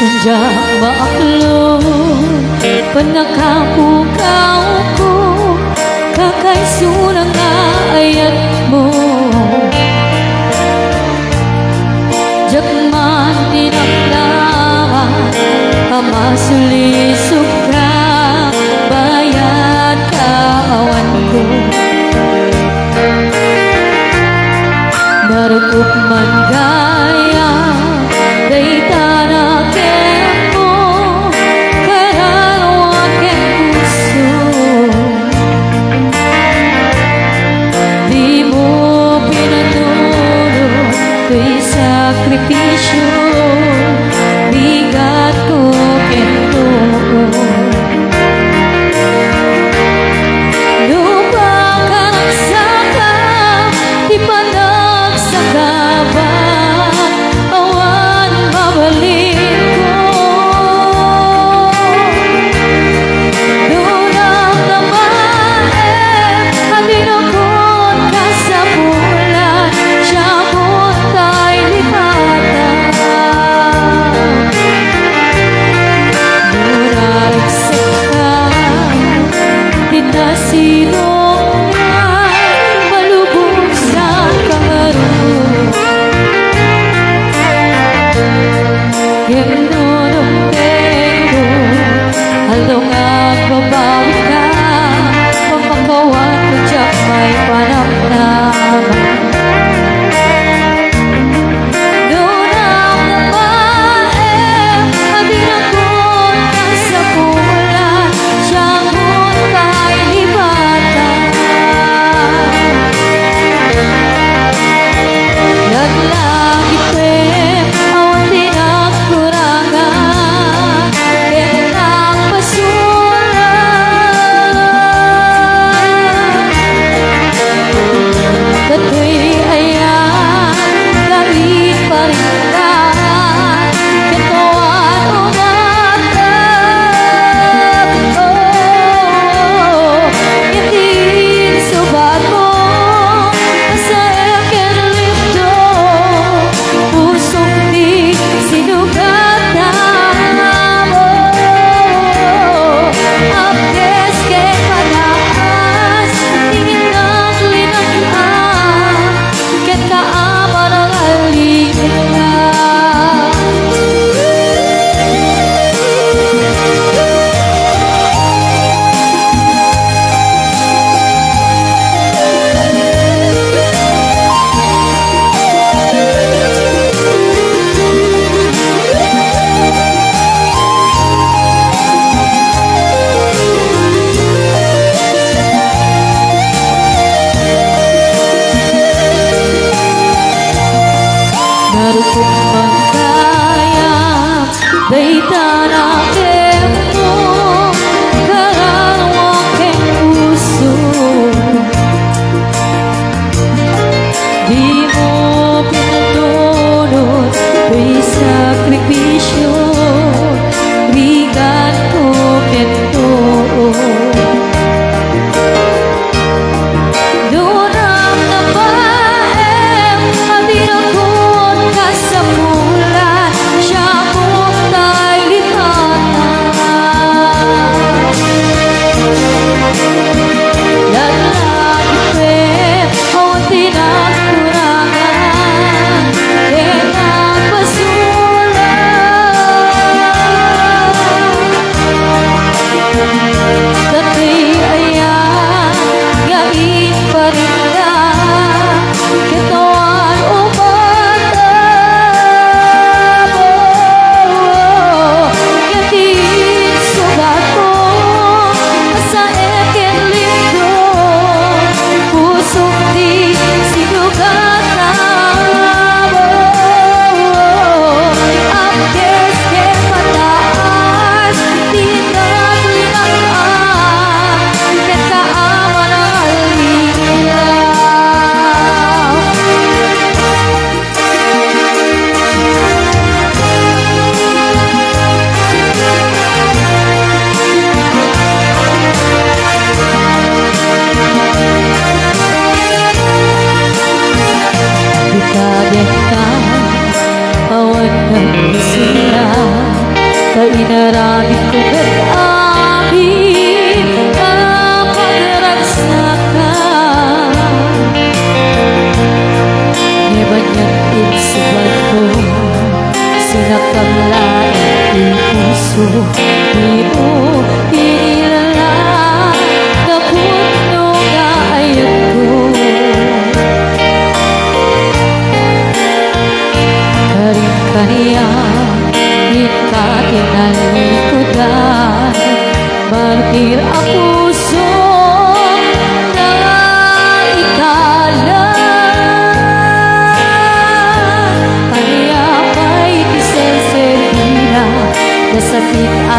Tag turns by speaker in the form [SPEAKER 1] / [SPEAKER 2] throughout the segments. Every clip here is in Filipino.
[SPEAKER 1] Senja maaklong panakapukaw ko kakay surang nga ayat mo jakman tinaklaan kamasulisok ka bayat kawan ko narukup man gaya day tanakin mo karalawak ang puso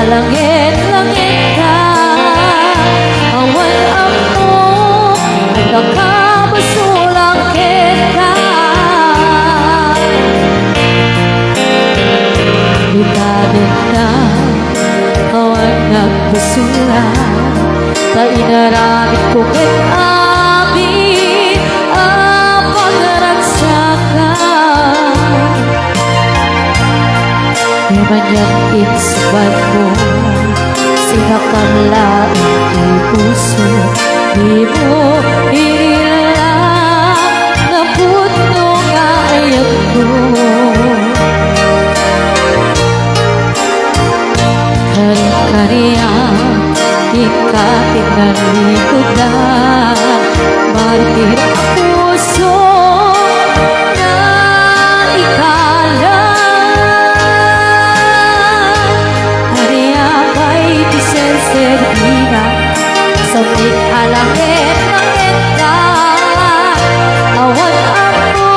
[SPEAKER 1] alangit-langit ka. Awan ako at nakabasulang ka. Itadin na awan nagbasulang sa inaramit ko ket amin ang pagragsakan. Yaman yang insbat mo, sinakamlaing ipuso, di mo inilang na puno nga ayat ko. Kari-kariya, ikatingalikod na, martir ang puso na ikalan. Servina sabik alangit-langit na. Awan ako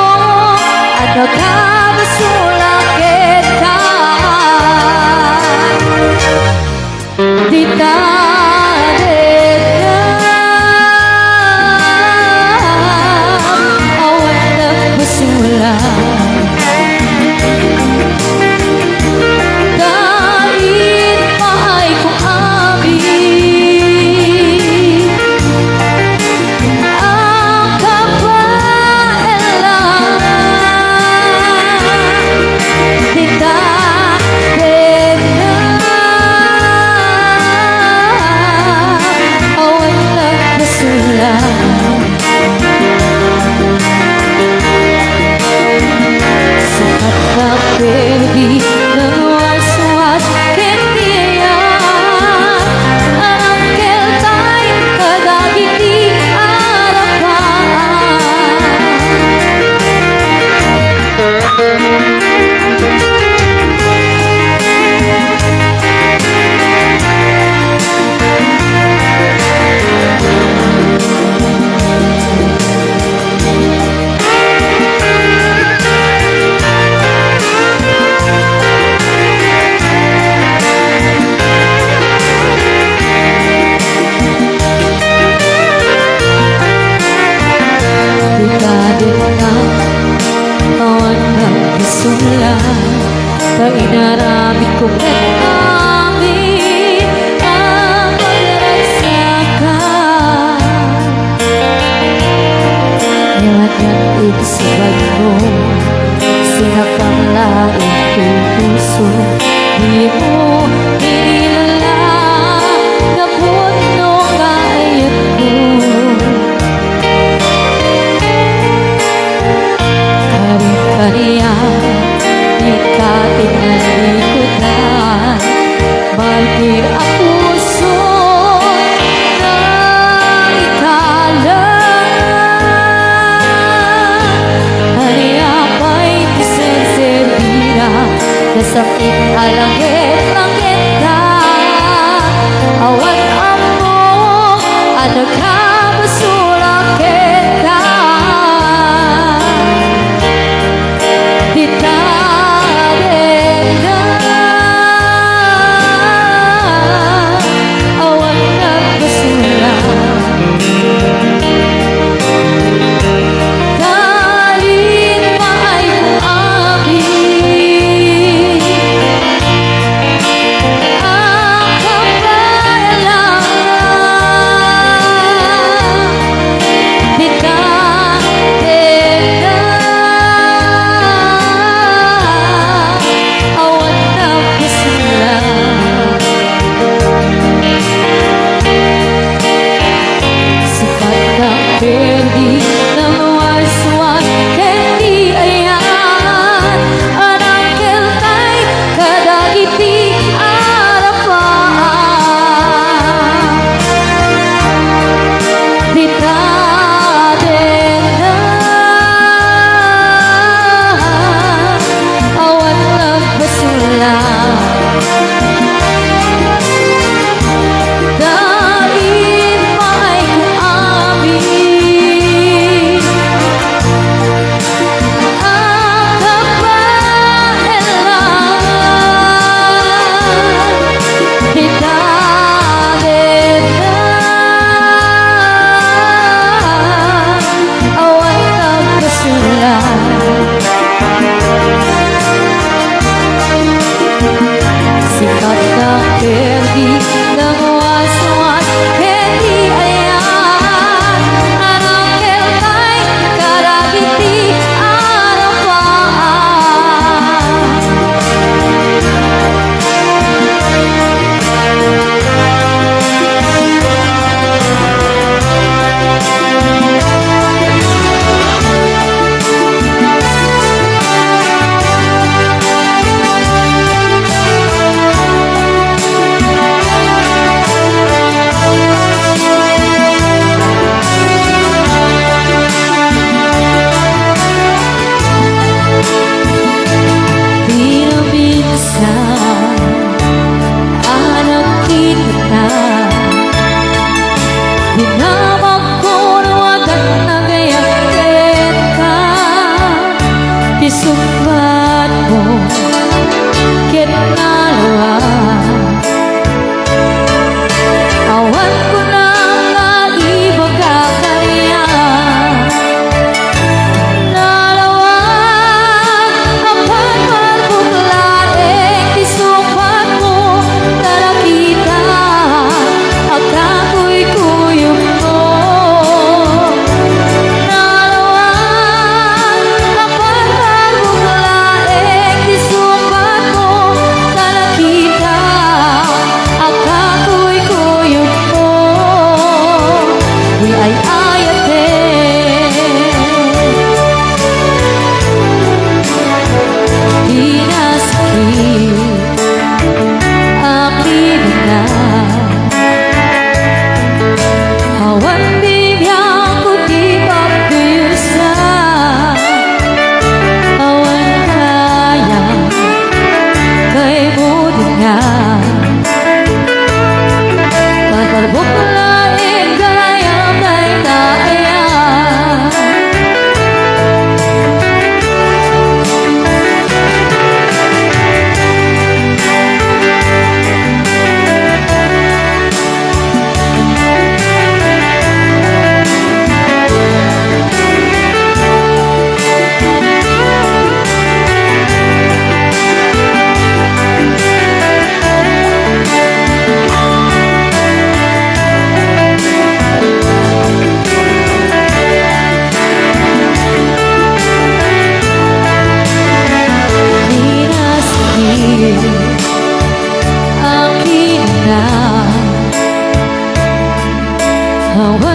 [SPEAKER 1] at nakabasulang kita. Di tarik na awan nagbasulang. Baby, ng waswas kentiyan ang keltay kadagiti arapan. Sa inaramit ko ket amin ang pagragsakan. Yaman yang insibad mo, sinakamlaing puso, di mo inilang na puno nga ayat ko. Kari-kariya, ikatingalikutan, martir ang puso na ikalan. Hariapay tisenservira, nasakit alangit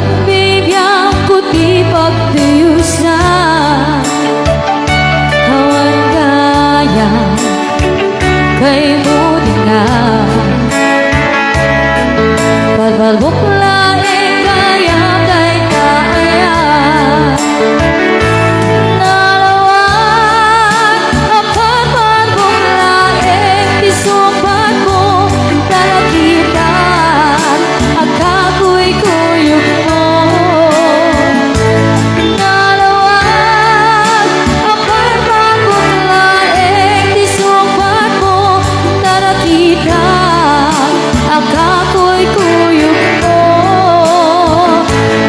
[SPEAKER 1] Pagbibiyang puti pagtuyusa Hawan kaya Kay mudi nga Balbalbok laing kaya kay kaya Nalawan Apat balbok laing Disumpan mo Talakitan Akako'y kuyog mo Nalawan Apat balbok laing Disumpan mo Talakitan Akako'y kuyog mo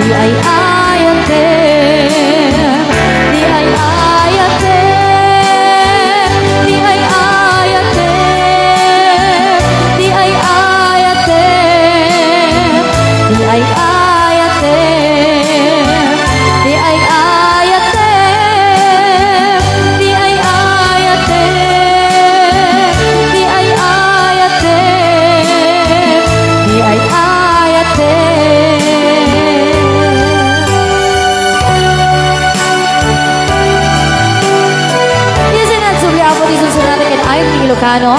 [SPEAKER 1] Di ay ayatem Di ay ayatem Di ay ayatem Di ay ayatem Di ay ayatem Di ay ayatem Di ay ayatem Di ay ayatem Di ay ayatem Isinad subliapo di susunod kin ayong Ilocano